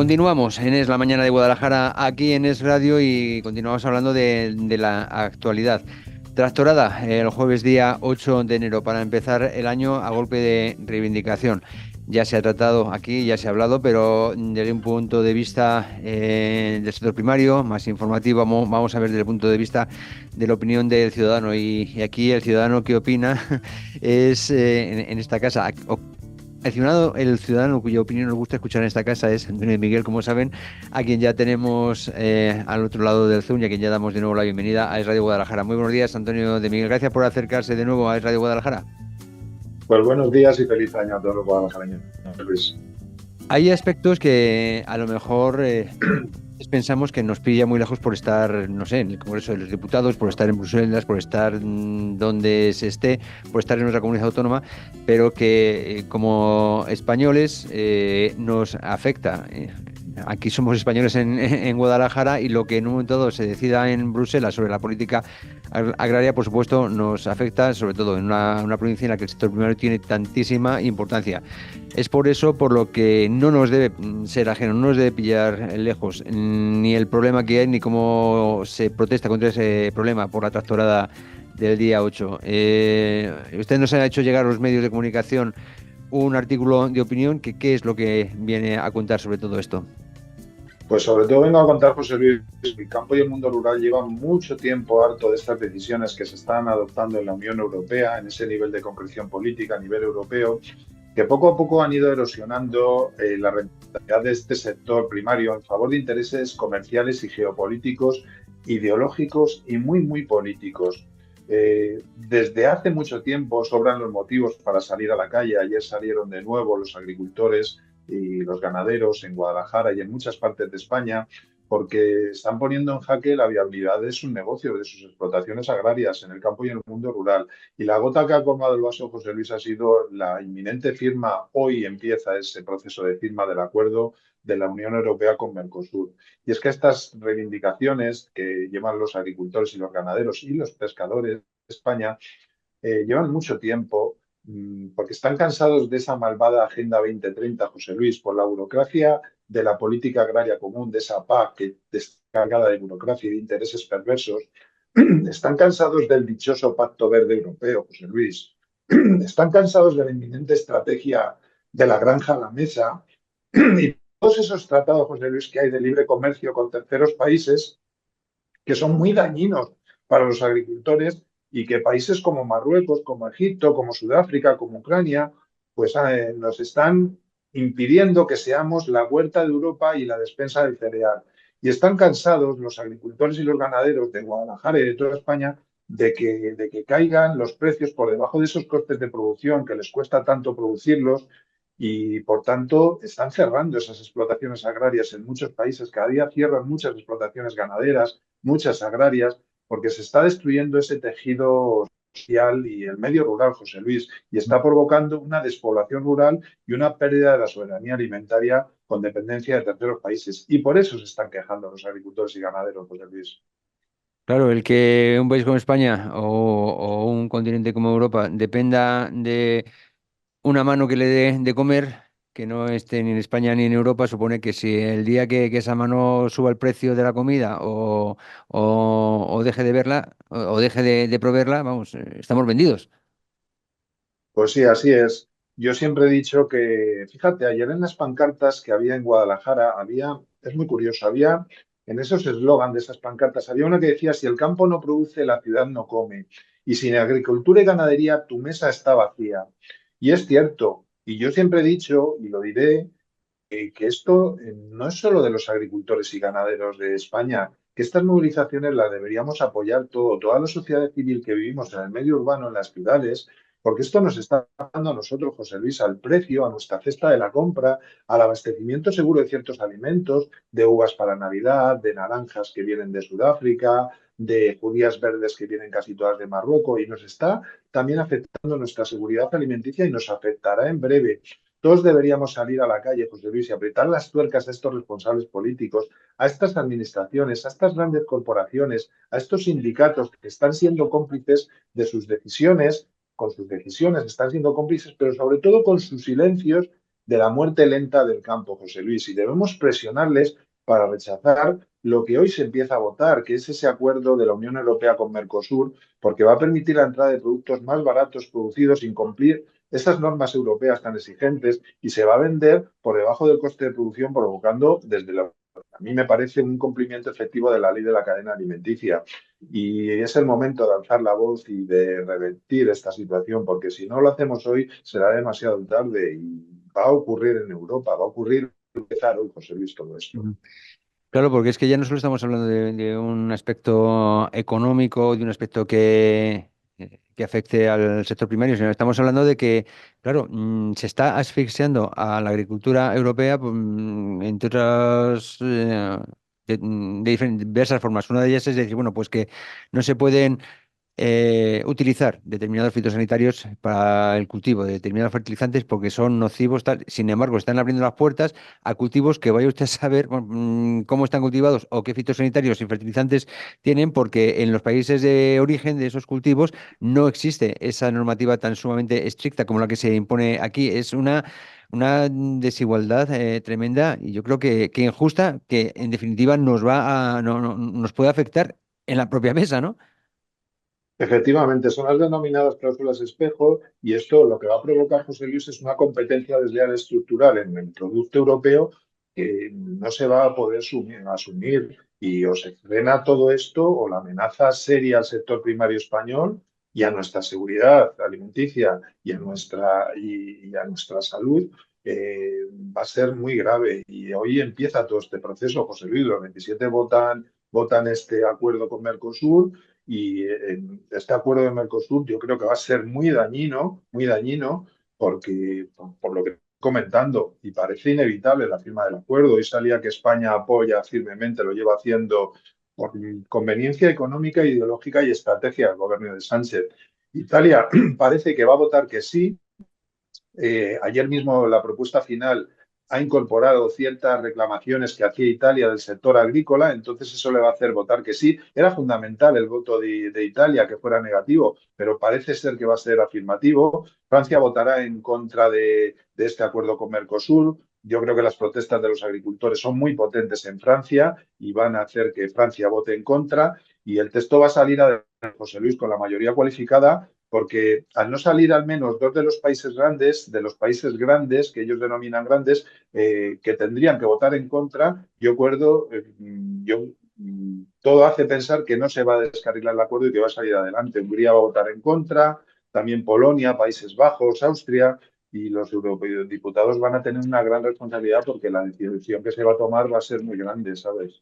Continuamos en Es la Mañana de Guadalajara, aquí en Es Radio, y continuamos hablando de la actualidad. Tractorada el jueves día 8 de enero para empezar el año a golpe de reivindicación. Ya se ha tratado aquí, ya se ha hablado, pero desde un punto de vista del sector primario, más informativo, vamos a ver desde el punto de vista de la opinión del ciudadano. Y aquí el ciudadano que opina es en esta casa. El ciudadano cuya opinión nos gusta escuchar en esta casa es Antonio de Miguel, como saben, a quien ya tenemos al otro lado del Zoom y a quien ya damos de nuevo la bienvenida a Es Radio Guadalajara. Muy buenos días, Antonio de Miguel. Gracias por acercarse de nuevo a Es Radio Guadalajara. Pues buenos días y feliz año a todos los guadalajareños, Luis. Hay aspectos que a lo mejor pensamos que nos pilla muy lejos por estar, no sé, en el Congreso de los Diputados, por estar en Bruselas, por estar donde se esté, por estar en nuestra comunidad autónoma, pero que como españoles nos afecta. Aquí somos españoles en Guadalajara, y lo que en un momento dado se decida en Bruselas sobre la política agraria, por supuesto, nos afecta, sobre todo en una provincia en la que el sector primario tiene tantísima importancia. Es por eso por lo que no nos debe ser ajeno, no nos debe pillar lejos ni el problema que hay, ni cómo se protesta contra ese problema por la tractorada del día 8. Usted nos ha hecho llegar a los medios de comunicación un artículo de opinión. ¿Qué es lo que viene a contar sobre todo esto? Pues sobre todo vengo a contar, José Luis, que el campo y el mundo rural llevan mucho tiempo harto de estas decisiones que se están adoptando en la Unión Europea, en ese nivel de concreción política a nivel europeo, que poco a poco han ido erosionando la rentabilidad de este sector primario en favor de intereses comerciales y geopolíticos, ideológicos y muy políticos. Desde hace mucho tiempo sobran los motivos para salir a la calle. Ayer salieron de nuevo los agricultores y los ganaderos en Guadalajara y en muchas partes de España, porque están poniendo en jaque la viabilidad de sus negocios, de sus explotaciones agrarias en el campo y en el mundo rural. Y la gota que ha colmado el vaso, José Luis, ha sido la inminente firma. Hoy empieza ese proceso de firma del acuerdo de la Unión Europea con Mercosur. Y es que estas reivindicaciones que llevan los agricultores y los ganaderos y los pescadores de España llevan mucho tiempo, porque están cansados de esa malvada Agenda 2030, José Luis, por la burocracia de la política agraria común, de esa PAC que está cargada de burocracia y de intereses perversos. Están cansados del dichoso Pacto Verde Europeo, José Luis. Están cansados de la inminente estrategia de la granja a la mesa y todos esos tratados, José Luis, que hay de libre comercio con terceros países que son muy dañinos para los agricultores y que países como Marruecos, como Egipto, como Sudáfrica, como Ucrania, pues nos están impidiendo que seamos la huerta de Europa y la despensa del cereal. Y están cansados los agricultores y los ganaderos de Guadalajara y de toda España de que caigan los precios por debajo de esos costes de producción que les cuesta tanto producirlos, y por tanto están cerrando esas explotaciones agrarias en muchos países. Cada día cierran muchas explotaciones ganaderas, muchas agrarias, porque se está destruyendo ese tejido social y el medio rural, José Luis, y está provocando una despoblación rural y una pérdida de la soberanía alimentaria con dependencia de terceros países. Y por eso se están quejando los agricultores y ganaderos, José Luis. Claro, el que un país como España o un continente como Europa dependa de una mano que le dé de comer, que no esté ni en España ni en Europa, supone que si el día que esa mano suba el precio de la comida o deje de verla o deje de proveerla, vamos, estamos vendidos. Pues sí, así es. Yo siempre he dicho que, fíjate, ayer en las pancartas que había en Guadalajara, es muy curioso, había en esos eslogan de esas pancartas, había una que decía: si el campo no produce, la ciudad no come. Y sin agricultura y ganadería, tu mesa está vacía. Y es cierto. Y yo siempre he dicho, y lo diré, que esto no es solo de los agricultores y ganaderos de España, que estas movilizaciones las deberíamos apoyar toda la sociedad civil que vivimos en el medio urbano, en las ciudades, porque esto nos está dando a nosotros, José Luis, al precio, a nuestra cesta de la compra, al abastecimiento seguro de ciertos alimentos, de uvas para Navidad, de naranjas que vienen de Sudáfrica, de judías verdes que vienen casi todas de Marruecos, y nos está también afectando nuestra seguridad alimenticia y nos afectará en breve. Todos deberíamos salir a la calle, José Luis, y apretar las tuercas a estos responsables políticos, a estas administraciones, a estas grandes corporaciones, a estos sindicatos que están siendo cómplices de sus decisiones, con sus decisiones están siendo cómplices, pero sobre todo con sus silencios de la muerte lenta del campo, José Luis, y debemos presionarles para rechazar lo que hoy se empieza a votar, que es ese acuerdo de la Unión Europea con Mercosur, porque va a permitir la entrada de productos más baratos producidos sin cumplir estas normas europeas tan exigentes y se va a vender por debajo del coste de producción, provocando desde la a mí me parece un incumplimiento efectivo de la ley de la cadena alimenticia y es el momento de alzar la voz y de revertir esta situación, porque si no lo hacemos hoy será demasiado tarde y va a ocurrir en Europa, va a ocurrir, empezar hoy, José Luis, todo esto. Ujú. Claro, porque es que ya no solo estamos hablando de un aspecto económico, de un aspecto que afecte al sector primario, sino estamos hablando de que, claro, se está asfixiando a la agricultura europea, entre otras, de diversas formas. Una de ellas es decir, bueno, pues que no se pueden utilizar determinados fitosanitarios para el cultivo de determinados fertilizantes porque son nocivos, tal. Sin embargo, están abriendo las puertas a cultivos que vaya usted a saber bueno, cómo están cultivados o qué fitosanitarios y fertilizantes tienen, porque en los países de origen de esos cultivos no existe esa normativa tan sumamente estricta como la que se impone aquí. Es una desigualdad tremenda y yo creo que injusta, que en definitiva nos va a, nos puede afectar en la propia mesa, ¿no? Efectivamente, son las denominadas cláusulas espejo y esto lo que va a provocar, José Luis, es una competencia desleal estructural en el producto europeo que no se va a poder asumir y o se frena todo esto o la amenaza seria al sector primario español y a nuestra seguridad alimenticia y a nuestra salud va a ser muy grave. Y hoy empieza todo este proceso, José Luis, los 27 votan este acuerdo con Mercosur y este acuerdo de Mercosur yo creo que va a ser muy dañino, porque por lo que estoy comentando, y parece inevitable la firma del acuerdo, y salía que España apoya firmemente, lo lleva haciendo por conveniencia económica, ideológica y estrategia del gobierno de Sánchez. Italia parece que va a votar que sí, ayer mismo la propuesta final ha incorporado ciertas reclamaciones que hacía Italia del sector agrícola, entonces eso le va a hacer votar que sí. Era fundamental el voto de Italia que fuera negativo, pero parece ser que va a ser afirmativo. Francia votará en contra de este acuerdo con Mercosur. Yo creo que las protestas de los agricultores son muy potentes en Francia y van a hacer que Francia vote en contra y el texto va a salir a José Luis con la mayoría cualificada porque al no salir al menos dos de los países grandes, que ellos denominan grandes, que tendrían que votar en contra, todo hace pensar que no se va a descarrilar el acuerdo y que va a salir adelante. Hungría va a votar en contra, también Polonia, Países Bajos, Austria, y los eurodiputados van a tener una gran responsabilidad porque la decisión que se va a tomar va a ser muy grande, ¿sabes?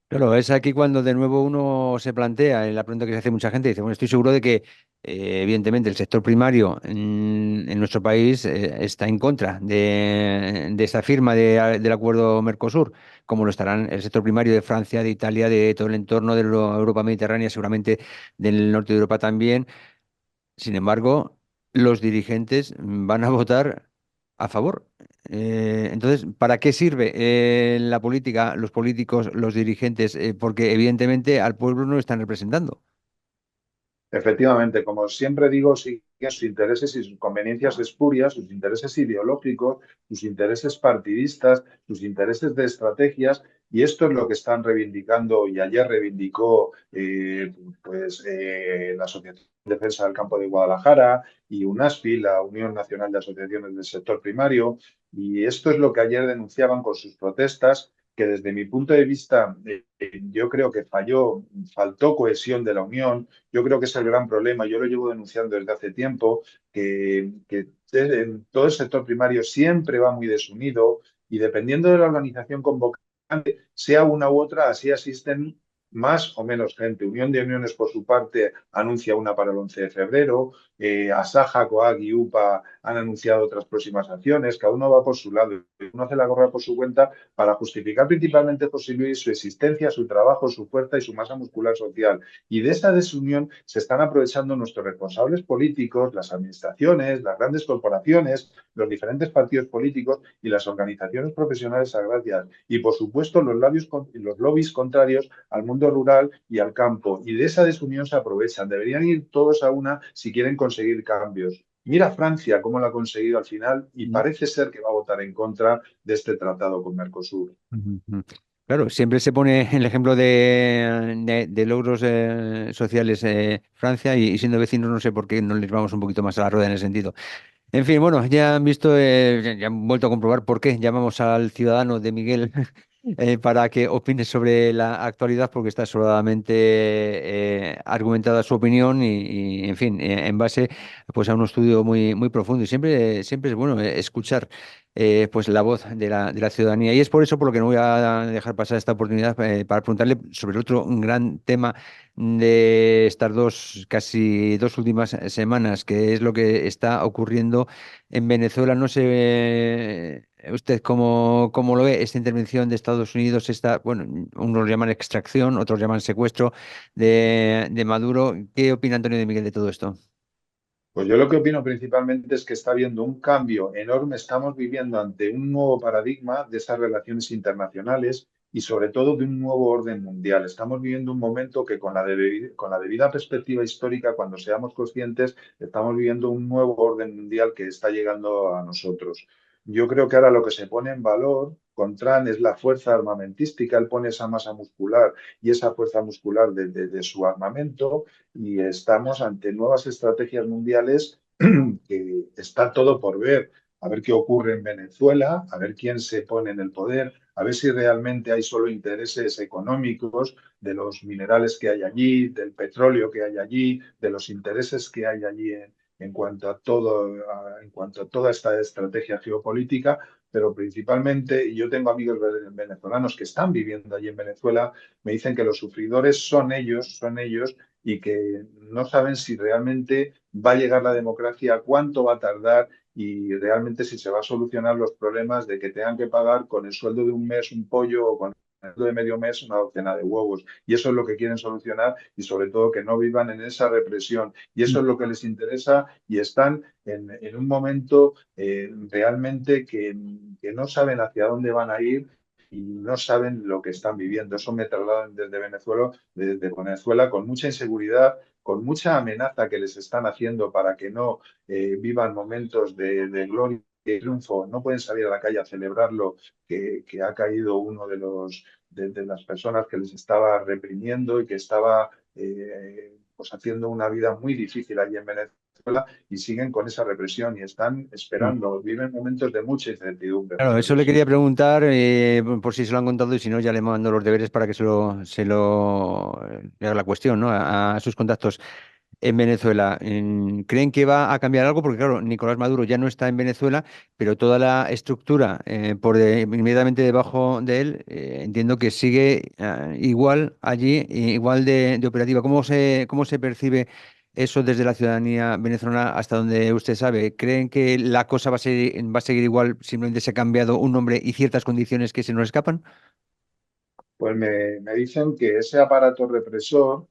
Claro, es aquí cuando de nuevo uno se plantea, en la pregunta que se hace mucha gente, dice, bueno, estoy seguro de que evidentemente el sector primario en nuestro país está en contra de esta firma del acuerdo Mercosur, como lo estarán el sector primario de Francia, de Italia, de todo el entorno de la Europa mediterránea, seguramente del norte de Europa también. Sin embargo, los dirigentes van a votar a favor. Entonces, ¿para qué sirve la política, los políticos, los dirigentes? Porque evidentemente al pueblo no lo están representando. Efectivamente, como siempre digo, siguen sus intereses y sus conveniencias espurias, sus intereses ideológicos, sus intereses partidistas, sus intereses de estrategias, y esto es lo que están reivindicando, y ayer reivindicó la Asociación de Defensa del Campo de Guadalajara y UNASPI, la Unión Nacional de Asociaciones del Sector Primario, y esto es lo que ayer denunciaban con sus protestas, que desde mi punto de vista yo creo que faltó cohesión de la Unión. Yo creo que es el gran problema. Yo lo llevo denunciando desde hace tiempo, que en todo el sector primario siempre va muy desunido y dependiendo de la organización convocante, sea una u otra, así asisten más o menos gente. Unión de Uniones, por su parte, anuncia una para el 11 de febrero. Asaja, COAG y UPA han anunciado otras próximas acciones. Cada uno va por su lado. Uno hace la gorra por su cuenta para justificar principalmente, José Luis, su existencia, su trabajo, su fuerza y su masa muscular social. Y de esa desunión se están aprovechando nuestros responsables políticos, las administraciones, las grandes corporaciones, los diferentes partidos políticos y las organizaciones profesionales agrarias. Y, por supuesto, los lobbies contrarios al mundo rural y al campo. Y de esa desunión se aprovechan. Deberían ir todos a una si quieren conseguir cambios. Mira Francia cómo lo ha conseguido al final y Mm. parece ser que va a votar en contra de este tratado con Mercosur. Ujú. Claro, siempre se pone el ejemplo de logros sociales Francia y siendo vecinos no sé por qué no les vamos un poquito más a la rueda en ese sentido. En fin, bueno, ya han visto, ya han vuelto a comprobar por qué llamamos al ciudadano de Miguel para que opine sobre la actualidad, porque está sobradamente argumentada su opinión en fin, en base pues a un estudio muy profundo. Y siempre es bueno escuchar pues la voz de la ciudadanía. Y es por eso por lo que no voy a dejar pasar esta oportunidad para preguntarle sobre el otro gran tema de estas casi dos últimas semanas, que es lo que está ocurriendo en Venezuela. No sé usted cómo lo ve esta intervención de Estados Unidos, bueno, unos llaman extracción, otros llaman secuestro de Maduro. ¿Qué opina Antonio de Miguel de todo esto? Pues yo lo que opino principalmente es que está habiendo un cambio enorme. Estamos viviendo ante un nuevo paradigma de esas relaciones internacionales y sobre todo de un nuevo orden mundial. Estamos viviendo un momento que con la debida perspectiva histórica, cuando seamos conscientes, estamos viviendo un nuevo orden mundial que está llegando a nosotros. Yo creo que ahora lo que se pone en valor con Trump es la fuerza armamentística. Él pone esa masa muscular y esa fuerza muscular de su armamento y estamos ante nuevas estrategias mundiales que está todo por ver. A ver qué ocurre en Venezuela, a ver quién se pone en el poder, a ver si realmente hay solo intereses económicos de los minerales que hay allí, del petróleo que hay allí, de los intereses que hay allí en cuanto a todo, en cuanto a toda esta estrategia geopolítica, pero principalmente yo tengo amigos venezolanos que están viviendo allí en Venezuela, me dicen que los sufridores son ellos y que no saben si realmente va a llegar la democracia, cuánto va a tardar y realmente si se va a solucionar los problemas de que tengan que pagar con el sueldo de un mes un pollo o con el sueldo de medio mes una docena de huevos. Y eso es lo que quieren solucionar y sobre todo que no vivan en esa represión. Y eso es lo que les interesa y están en un momento realmente que no saben hacia dónde van a ir y no saben lo que están viviendo. Eso me trasladan desde Venezuela con mucha inseguridad, con mucha amenaza que les están haciendo para que no vivan momentos de gloria y triunfo. No pueden salir a la calle a celebrarlo, que ha caído uno de las personas que les estaba reprimiendo y que estaba pues haciendo una vida muy difícil allí en Venezuela y siguen con esa represión y están esperando, viven momentos de mucha incertidumbre Claro, muchos eso de le esos. quería preguntar por si se lo han contado y si no, ya le mando los deberes para que le haga la cuestión, ¿no? A sus contactos en Venezuela. ¿Creen que va a cambiar algo? Porque claro, Nicolás Maduro ya no está en Venezuela, pero toda la estructura inmediatamente debajo de él, entiendo que sigue igual allí, igual de operativa. Cómo se percibe eso desde la ciudadanía venezolana hasta donde usted sabe? ¿Creen que la cosa va a seguir igual, simplemente se ha cambiado un nombre y ciertas condiciones que se nos escapan? Pues me dicen que ese aparato represor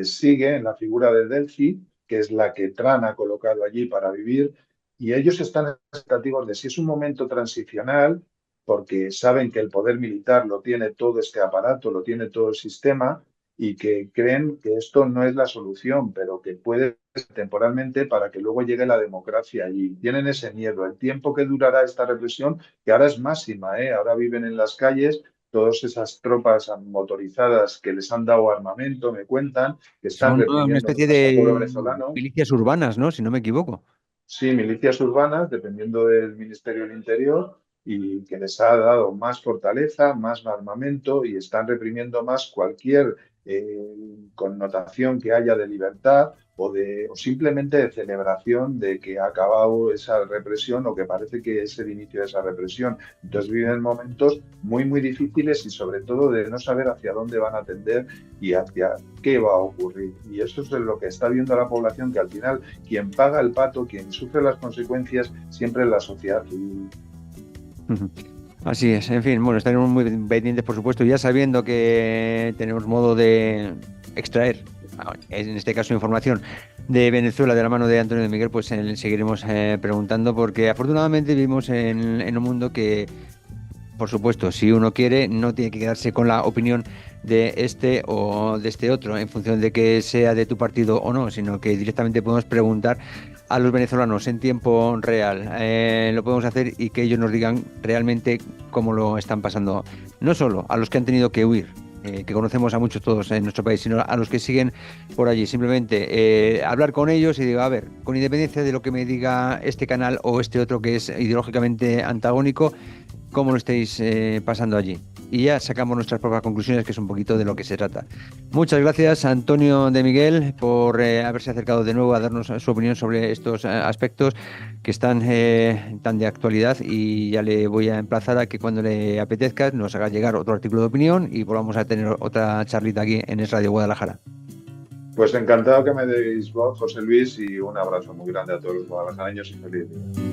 sigue en la figura de Delphi, que es la que Tran ha colocado allí para vivir, y ellos están expectativos de si es un momento transicional, porque saben que el poder militar lo tiene todo este aparato, lo tiene todo el sistema, y que creen que esto no es la solución, pero que puede ser temporalmente para que luego llegue la democracia allí. Tienen ese miedo. El tiempo que durará esta represión, que ahora es máxima, ¿eh? Ahora viven en las calles todas esas tropas motorizadas que les han dado armamento, me cuentan, que están Son una reprimiendo especie más al pueblo de venezolano. milicias urbanas, ¿no? Si no me equivoco. Sí, milicias urbanas, dependiendo del Ministerio del Interior, y que les ha dado más fortaleza, más armamento y están reprimiendo más cualquier connotación que haya de libertad o simplemente de celebración de que ha acabado esa represión o que parece que es el inicio de esa represión. Entonces viven momentos muy difíciles y sobre todo de no saber hacia dónde van a tender y hacia qué va a ocurrir. Y eso es lo que está viendo la población, que al final quien paga el pato, quien sufre las consecuencias, siempre es la sociedad civil. Ujú. Así es, en fin, bueno, estaremos muy pendientes, por supuesto, ya sabiendo que tenemos modo de extraer, en este caso, información de Venezuela de la mano de Antonio de Miguel, pues seguiremos preguntando, porque afortunadamente vivimos en un mundo que, por supuesto, si uno quiere, no tiene que quedarse con la opinión de este o de este otro, en función de que sea de tu partido o no, sino que directamente podemos preguntar a los venezolanos en tiempo real. Lo podemos hacer y que ellos nos digan realmente cómo lo están pasando. No solo a los que han tenido que huir, que conocemos a muchos todos en nuestro país, sino a los que siguen por allí. Simplemente hablar con ellos y digo, a ver, con independencia de lo que me diga este canal o este otro que es ideológicamente antagónico, cómo lo estáis pasando allí. Y ya sacamos nuestras propias conclusiones, que es un poquito de lo que se trata. Muchas gracias, Antonio de Miguel, por haberse acercado de nuevo a darnos su opinión sobre estos aspectos que están tan de actualidad, y ya le voy a emplazar a que cuando le apetezca nos haga llegar otro artículo de opinión y volvamos a tener otra charlita aquí en Es Radio Guadalajara. Pues encantado que me deis voz, José Luis, y un abrazo muy grande a todos los guadalajareños y feliz día.